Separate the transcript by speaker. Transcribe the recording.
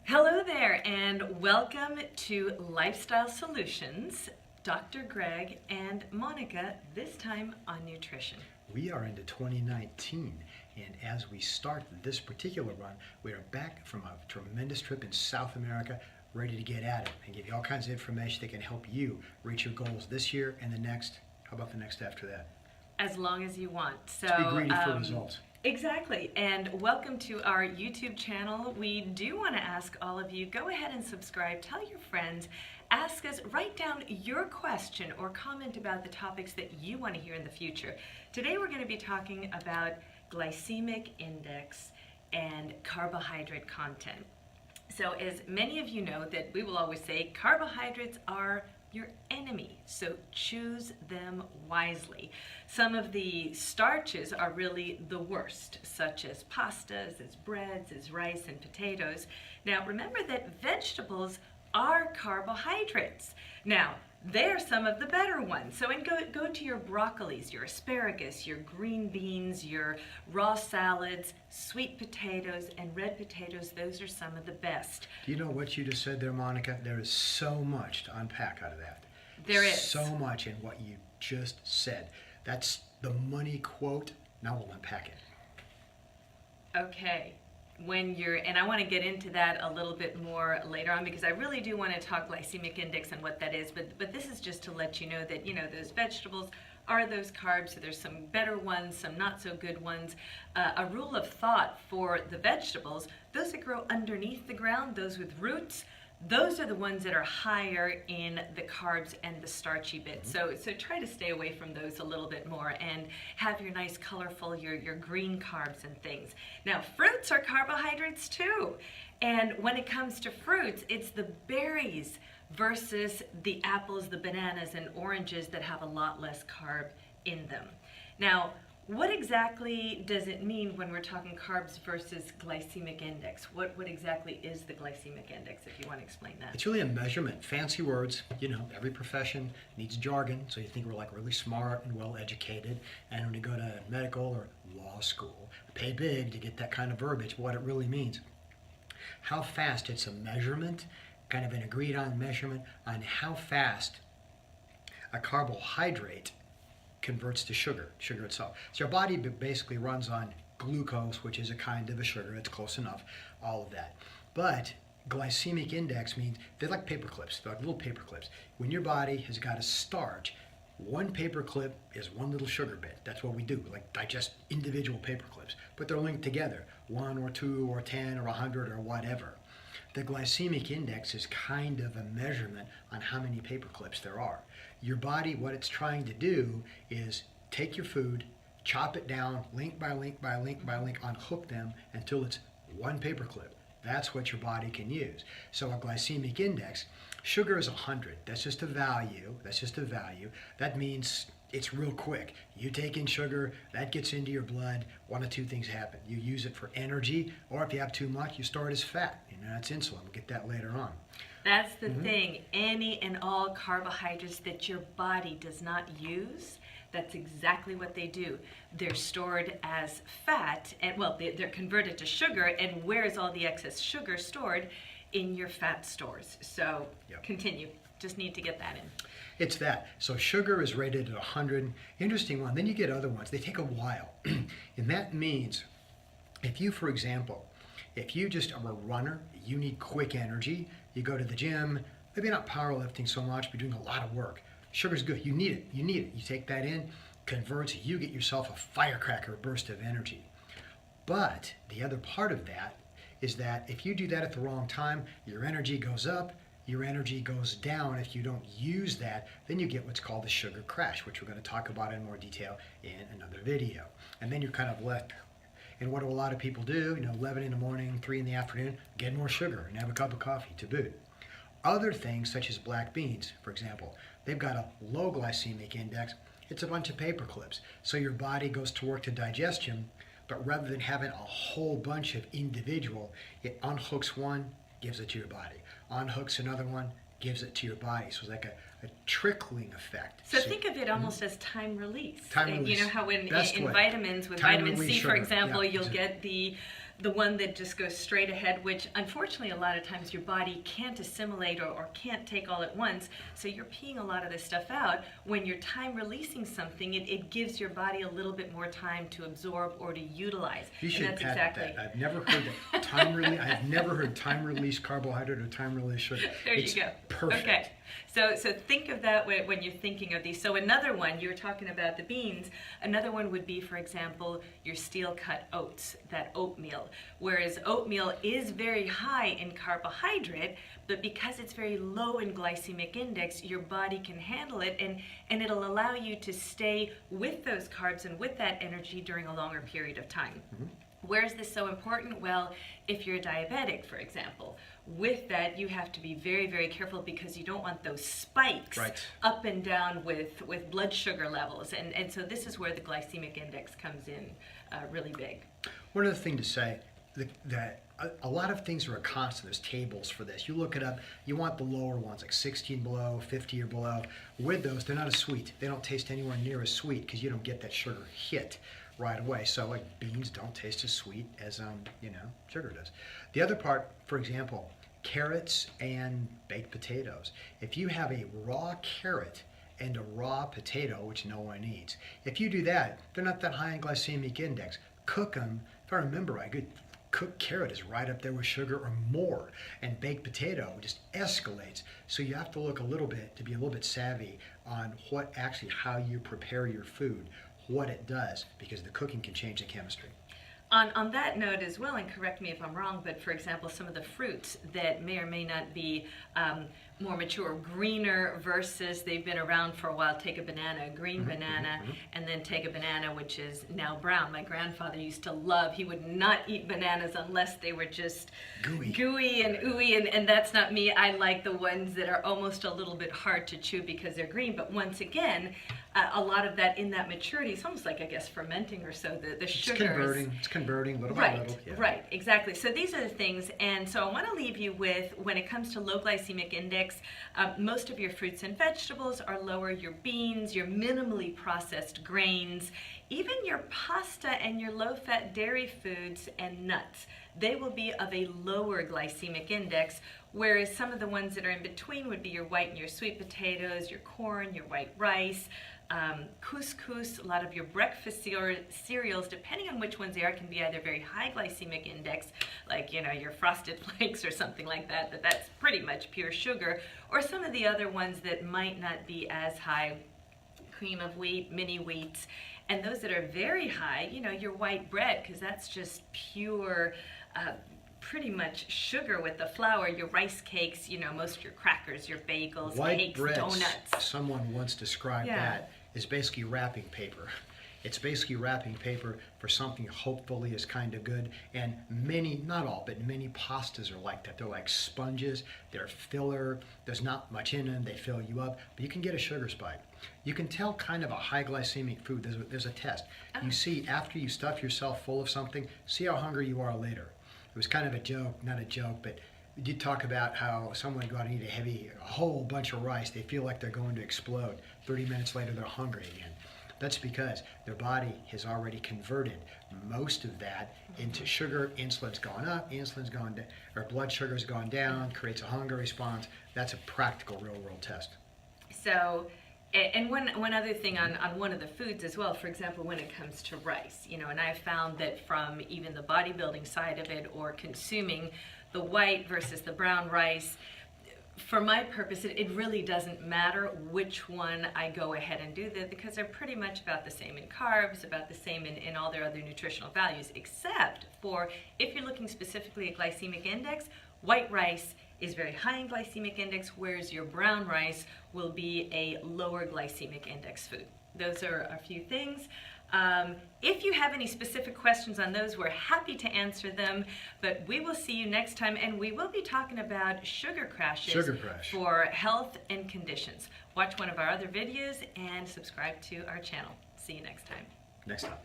Speaker 1: Hello there and welcome to Lifestyle Solutions. Dr. Greg and Monica, this time on nutrition.
Speaker 2: We are into 2019, and as we start this particular run, we are back from a tremendous trip in South America, ready to get at it and give you all kinds of information that can help you reach your goals this year and the next. How about the next after that?
Speaker 1: As long as you want. So
Speaker 2: Let's be greedy for results.
Speaker 1: Exactly, and welcome to our YouTube channel. We do want to ask all of you, go ahead and subscribe, tell your friends, ask us, write down your question or comment about the topics that you want to hear in the future. Today we're going to be talking about glycemic index and carbohydrate content. So as many of you know, that we will always say carbohydrates are your enemy, so choose them wisely. Some of the starches are really the worst, such as pastas, as breads, as rice and potatoes. Now remember that vegetables are carbohydrates. Now they're some of the better ones. So go to your broccolis, your asparagus, your green beans, your raw salads, sweet potatoes, and red potatoes. Those are some of the best.
Speaker 2: Do you know what you just said there, Monica? There is so much to unpack out of that.
Speaker 1: There is.
Speaker 2: So much in what you just said. That's the money quote. Now we'll unpack it.
Speaker 1: Okay. And I want to get into that a little bit more later on, because I really do want to talk glycemic index and what that is, but this is just to let you know that, those vegetables are those carbs. So there's some better ones, some not so good ones. A rule of thought for the vegetables, those that grow underneath the ground, those with roots, those are the ones that are higher in the carbs and the starchy bits. So try to stay away from those a little bit more and have your nice colorful, your green carbs and things. Now fruits are carbohydrates too. And when it comes to fruits, it's the berries versus the apples, the bananas and oranges that have a lot less carb in them. Now, what exactly does it mean when we're talking carbs versus glycemic index? What exactly is the glycemic index, if you want to explain that?
Speaker 2: It's really a measurement. Fancy words. Every profession needs jargon, so you think we're like really smart and well educated. And when you go to medical or law school, pay big to get that kind of verbiage. But what it really means, how fast, it's a measurement, kind of an agreed on measurement on how fast a carbohydrate converts to sugar itself. So your body basically runs on glucose, which is a kind of a sugar. It's close enough, all of that. But glycemic index means they're like paper clips. They're like little paper clips. When your body has got a starch, one paper clip is one little sugar bit. That's what we do, like digest individual paper clips. But they're linked together, 1 or 2 or 10 or 100 or whatever. The glycemic index is kind of a measurement on how many paper clips there are. Your body, what it's trying to do is take your food, chop it down, link by link by link by link, unhook them until it's one paper clip. That's what your body can use. So a glycemic index, sugar is 100. That's just a value. That means it's real quick. You take in sugar, that gets into your blood. One of two things happen. You use it for energy, or if you have too much, you store it as fat. That's insulin. We'll get that later on.
Speaker 1: That's the thing. Any and all carbohydrates that your body does not use, that's exactly what they do. They're stored as fat, and they're converted to sugar, and where is all the excess sugar stored? In your fat stores. So Continue. Just need to get that in.
Speaker 2: It's that. So sugar is rated at 100. Interesting one. Then you get other ones. They take a while. And that means if you, for example, if you just are a runner, you need quick energy, you go to the gym, maybe not powerlifting so much, but doing a lot of work. Sugar's good. You need it. You take that in, converts, you get yourself a firecracker burst of energy. But the other part of that is that if you do that at the wrong time, your energy goes up, your energy goes down. If you don't use that, then you get what's called the sugar crash, which we're going to talk about in more detail in another video. And then you're kind of left. And what do a lot of people do? 11 in the morning, 3 in the afternoon, get more sugar and have a cup of coffee to boot. Other things, such as black beans, for example, they've got a low glycemic index. It's a bunch of paper clips. So your body goes to work to digestion, but rather than having a whole bunch of individual, it unhooks one, gives it to your body. Unhooks another one, gives it to your body. So it's like a trickling effect.
Speaker 1: So think of it almost as time release.
Speaker 2: Time release.
Speaker 1: You know how in
Speaker 2: Best way.
Speaker 1: vitamins, with
Speaker 2: Time
Speaker 1: vitamin
Speaker 2: release
Speaker 1: C, for
Speaker 2: sugar.
Speaker 1: example,
Speaker 2: Yeah,
Speaker 1: you'll get the the one that just goes straight ahead, which unfortunately a lot of times your body can't assimilate or can't take all at once, so you're peeing a lot of this stuff out. When you're time releasing something, it gives your body a little bit more time to absorb or to utilize.
Speaker 2: You should
Speaker 1: and that's
Speaker 2: patent
Speaker 1: exactly.
Speaker 2: that. I've never heard that time release. I've never heard time release carbohydrate or time release sugar.
Speaker 1: There
Speaker 2: It's
Speaker 1: you go.
Speaker 2: Perfect.
Speaker 1: Okay. So think of that when you're thinking of these. So another one, you were talking about the beans. Another one would be, for example, your steel-cut oats, that oatmeal. Whereas oatmeal is very high in carbohydrate, but because it's very low in glycemic index, your body can handle it, and it'll allow you to stay with those carbs and with that energy during a longer period of time.
Speaker 2: Mm-hmm.
Speaker 1: Where is this so important? Well, if you're diabetic, for example, with that you have to be very, very careful because you don't want those spikes
Speaker 2: Right.
Speaker 1: up and down with blood sugar levels. And so this is where the glycemic index comes in really big.
Speaker 2: One other thing to say, that a lot of things are a constant. There's tables for this. You look it up, you want the lower ones, like 16 below, 50 or below. With those, they're not as sweet. They don't taste anywhere near as sweet because you don't get that sugar hit right away. So like beans don't taste as sweet as sugar does. The other part, for example, carrots and baked potatoes. If you have a raw carrot and a raw potato, which no one eats, if you do that, they're not that high in glycemic index. Cook them. If I remember right, good cooked carrot is right up there with sugar or more, and baked potato just escalates. So you have to look a little bit to be a little bit savvy on how you prepare your food, what it does, because the cooking can change the chemistry.
Speaker 1: On that note as well, and correct me if I'm wrong, but for example, some of the fruits that may or may not be more mature, greener versus they've been around for a while. Take a banana, a green banana, and then take a banana which is now brown. My grandfather used to love, he would not eat bananas unless they were just gooey and ooey, and that's not me. I like the ones that are almost a little bit hard to chew because they're green, but once again, a lot of that in that maturity, it's almost like, I guess, fermenting or so, the sugars.
Speaker 2: It's converting little
Speaker 1: Right,
Speaker 2: by little. Yeah.
Speaker 1: right, exactly. So these are the things, and so I want to leave you with, when it comes to low glycemic index, most of your fruits and vegetables are lower, your beans, your minimally processed grains, even your pasta and your low-fat dairy foods and nuts. They will be of a lower glycemic index, whereas some of the ones that are in between would be your white and your sweet potatoes, your corn, your white rice, couscous, a lot of your breakfast cereals, depending on which ones they are, can be either very high glycemic index, like your Frosted Flakes or something like that, but that's pretty much pure sugar, or some of the other ones that might not be as high, cream of wheat, mini wheats, and those that are very high, your white bread, because that's just pure pretty much sugar with the flour, your rice cakes, most of your crackers, your bagels,
Speaker 2: White
Speaker 1: cakes,
Speaker 2: bread,
Speaker 1: donuts.
Speaker 2: someone once described that is basically wrapping paper. It's basically wrapping paper for something hopefully is kind of good. And many, not all, but many pastas are like that. They're like sponges. They're filler. There's not much in them. They fill you up. But you can get a sugar spike. You can tell kind of a high glycemic food. There's a test.
Speaker 1: Oh.
Speaker 2: You see after you stuff yourself full of something, see how hungry you are later. It was kind of a joke, not a joke, but we did talk about how someone go out and eat a whole bunch of rice. They feel like they're going to explode. 30 minutes later, they're hungry again. That's because their body has already converted most of that into sugar. Insulin's gone up, insulin's gone down, or blood sugar's gone down, creates a hunger response. That's a practical real-world test.
Speaker 1: So, and one other thing on one of the foods as well, for example, when it comes to rice, and I've found that from even the bodybuilding side of it, or consuming the white versus the brown rice, for my purpose, it really doesn't matter which one I go ahead and do that, because they're pretty much about the same in carbs, about the same in all their other nutritional values, except for if you're looking specifically at glycemic index, white rice is very high in glycemic index, whereas your brown rice will be a lower glycemic index food. Those are a few things. If you have any specific questions on those, we're happy to answer them, but we will see you next time, and we will be talking about sugar crashes for health and conditions. Watch one of our other videos and subscribe to our channel. See you next time.
Speaker 2: Next time.